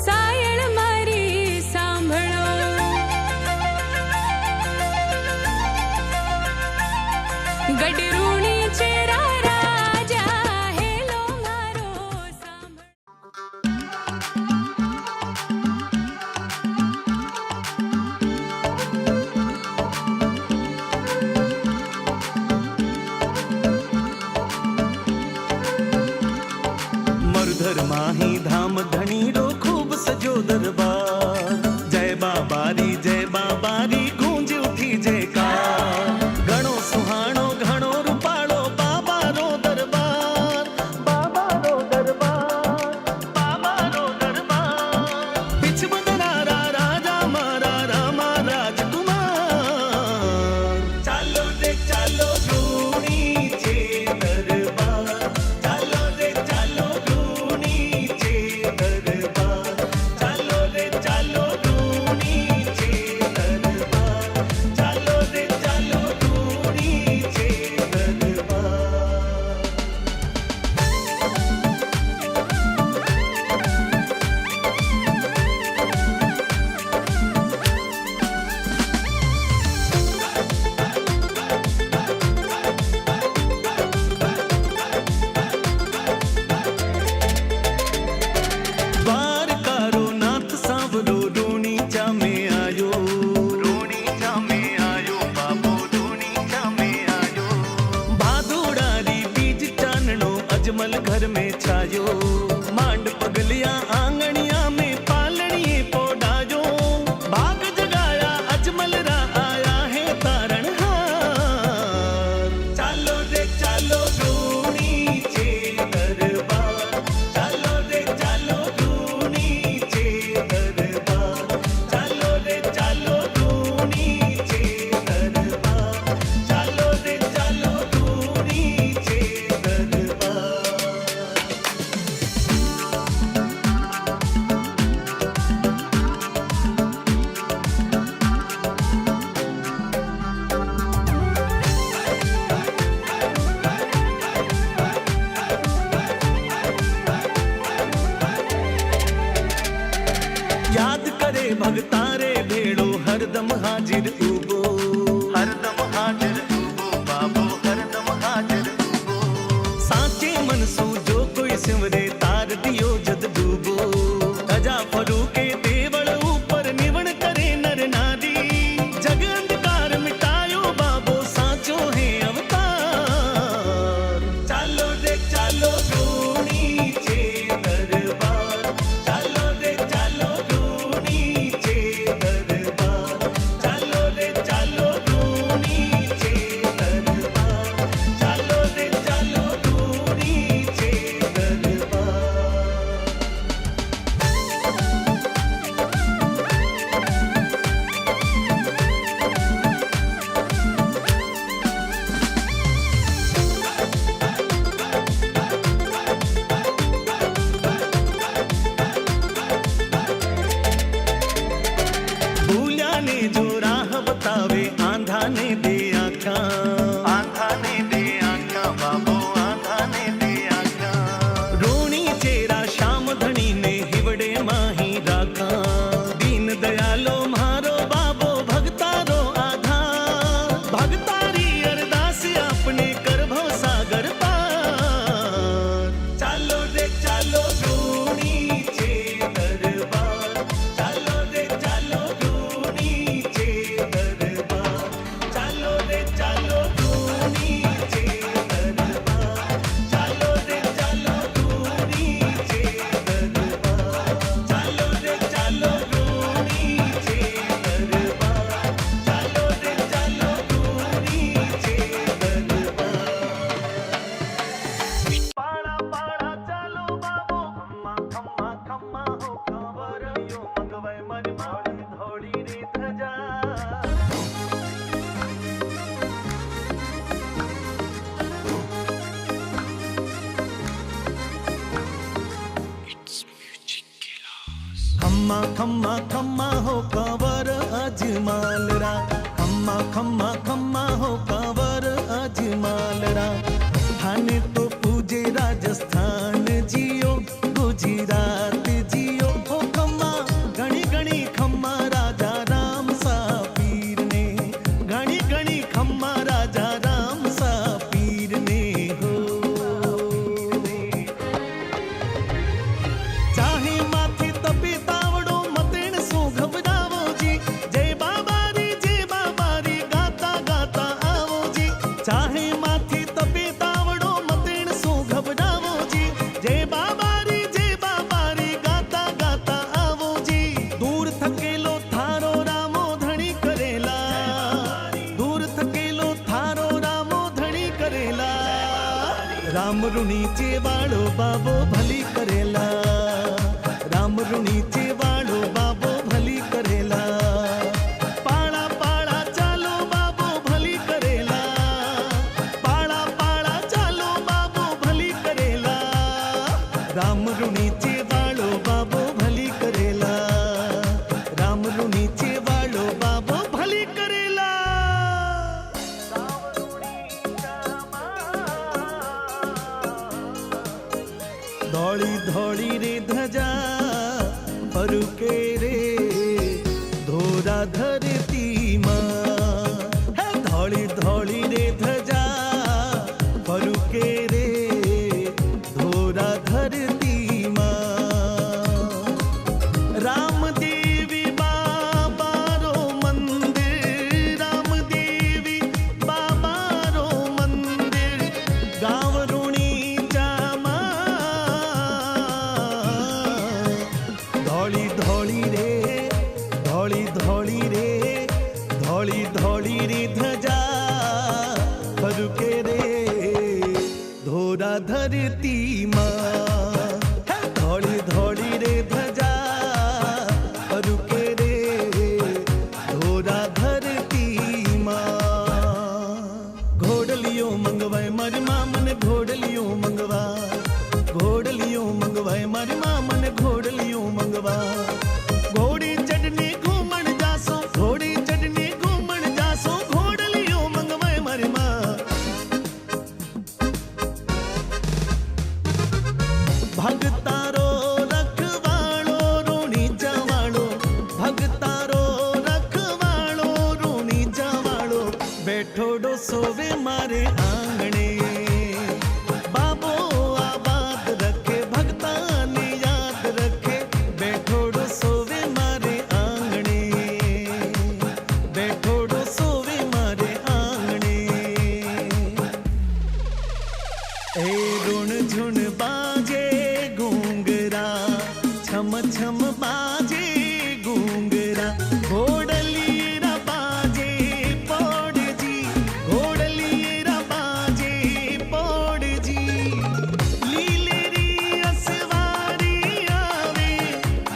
સાયણ મારી સાંભળો, ગડરૂણી ચેરા રાજા હેલો મારો मरुधर माही धाम धनी रो खूब सजो दरबार। जय बाबारी गूंज उठी जयकार। घणो सुहाणो घणो रूपाळो बाबा रो दरबार। बाबा रो दरबार, बाबा रो दरबार। पिछ बदनारा राजा मारा रामा राजकुमार। चालो रे चालो रूणी चे दरबार। चालो रे चालो रूणी चे दरबार। चालो रे चालो रूणी चे दरबार। चालो रे चालो रूणी चे दरबार। द्वारकारो नाथ सांवरो रूणी चा में आयो। रूणी चा में आयो बाबो रूणी चा में आयो। भादुड़ारी बीज चाननो अजमल घर में छायो। मांड पगलिया आंगणिया में पालणिए पोडायो। भाग जगाया अजमल रा आया है तारणहार। चालो रे चालो रूणी चे दरबार। चालो रे चालो रूणी चे दरबार। चालो रे चालो रूणी चे दरबार। चालो रे चालो रूणी चे दरबार। याद करे भगतारे भेड़ो हरदम हाजिर उबो। हरदम हाजिर उबो बाबो हरदम हाजिर उबो। साचे मन सो जो कोई सिमरे तार दियो जद डूबो। गजा फरू के देवल ऊपर निवण करे नर नारी। जग अंधकार मिटायो बाबो साचो है अवतार। चालो रे चालो रूणी चे दरबार। चालो रे चालो रूणी चे दरबार। चालो रे चालो रूणी चे दरबार। चालो रे चालो रूणी चे दरबार। भूल्या ने जो राह बतावे आंधा ने दे आँखा। आंधा ने दे आँखा बाबो आंधा ने दे आँखा। रोणी चेरा श्याम धनी ने हिवड़े माही राखा। दीन दयालो मारो बाबो भगतारो आधार। भगतारी अरदास अपने करभो सागर पार। चालो रे चालो रूणी चे दरबार। चालो रे चालो रूणी चे दरबार। चालो रे चालो रूणी चे दरबार। चालो रे चालो रूणी चे दरबार। चालो रे चालो रूणी चे दरबार। चालो रे चालो रूणी चे दरबार। पाड़ा पाड़ा चालो बाबो खम्मा खम्मा खम्मा हो कांवर यो मंगवे मन माड़ी धोड़ी रे धजा। खम्मा खम्मा खम्मा हो कांवर अजमाल रा। खम्मा खम्मा खम्मा हो कांवर अजमाल रा। थाने तो पूजे राजस्थान जियो गुजरात जियो हो खम्मा ऋणीचे वाळो बाबो भली करेला, राम ऋणीचे वाळो बाबो भली करेला, पाळा पाळा चालो बाबो भली करेला, पाळा पाळा चालो बाबो भली करेला, राम ऋणीचे वाळो बाबो भली करेला, राम ऋणीचे वाळो बाबो भली करेला. धौली धौली रे ध्वजा फरुके रे धोरा धरती मां, है धौली धौली रे ध्वजा फरुके रे धोरा धरती मां. राम देवी बाबा रो मंदिर, राम देवी बाबा रो मंदिर, गाव ऋणीचा धौली धौली रे धौली धौली रे धौली धौली रे ध्वजा फरुके रे धोरा धरती मां, है धौली धौली रे ध्वजा फरुके रे धोरा धरती मां. घोडलियो मंगवाय मारी मामन घोडलियो मंगवा, घोडलियो मंगवाय मारी मामन घोडलियो मंगवा. घोड़ी चढ़ने घूमन जासो, घोड़ी चढ़ने घूमन जासो, घोडलियो मंगवाय मारी मां. भगतारो रखवाळो ऋणी जवाळो, भगतारो रखवाळो ऋणी जवाळो, बैठोडो सोवे मारे आंगणे, बाबो आबाद रखे भगता ने याद रखे, बैठोडो सोवे मारे आंगणे, बैठोडो सोवे मारे आंगणे. ए ऋण झुण बाजे घूंगरा, छम छम बाजे घूंगरा, घोडलीरा बाजे पोड़जी, घोडलीरा बाजे पोड़जी. लीलेरी असवारी आवे,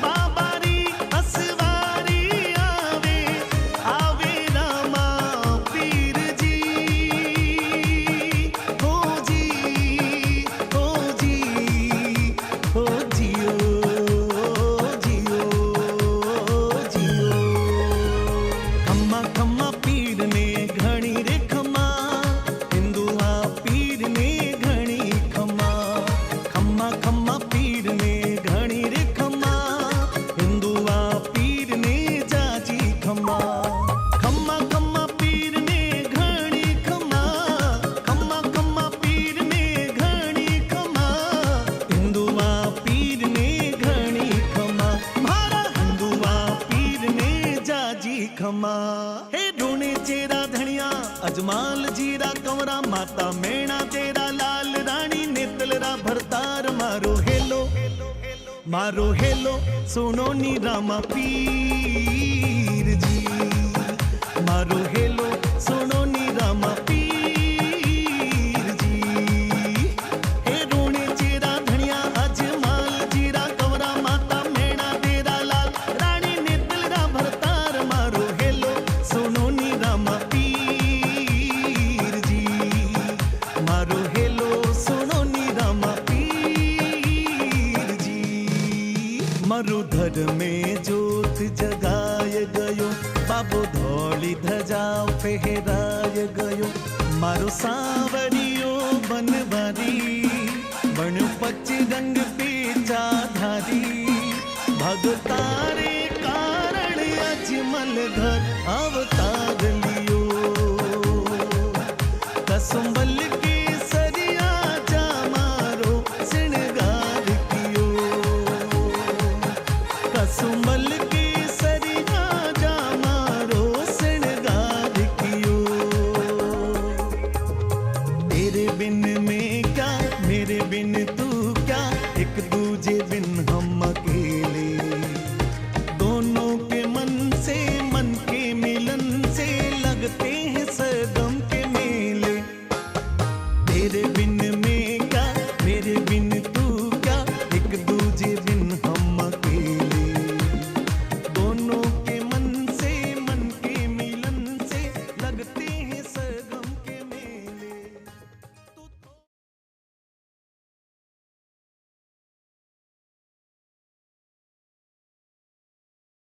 बाबारी असवारी आवे, आवे रामा पीरजी, हो जी हो जी हो जियो जियो जियो. खम्मा खम्मा पीर ने घणी रे खम्मा, हिंदुआ पीर ने घणी खम्मा, खम्मा खम्मा पीर ने घणी रे खम्मा, हिंदुआ पीर ने जाजी खम्मा. खम्मा खम्मा पीर ने घणी खम्मा, खम्मा खम्मा पीर ने घणी खम्मा, हिंदुआ पीर ने घणी खम्मा, मारा हिंदुआ पीर ने जाजी खम्मा. हे ऋणे चेरा धनिया अजमाल जीरा कंवरा, माता मैणा तेरा लाल रानी नेतलरा भरतार मारो हेलो, मारो हेलो सुनो नी रामा पीर जी, मारो हेलो सुनो नी रामा पीर जी. हे ऋणे चेरा धनिया अजमाल जीरा कंवरा, माता मैणा तेरा लाल रानी नेतलरा भरतार मारो हेलो सुनो नी रामा पीर जी, मारो हेलो सुनो नी रामा पीर जी. मरुधर में ज्योत जगाय गयो, बाबो धौली ध्वजा फहराय गयो, मारो सांवरियो बनवारी, बन पच रंग पे चाधारी, भगतारे कारण अजमल घर अवतार लियो. कसुंबल के सरिया जा मारो श्रृंगार कियो, कसुंबल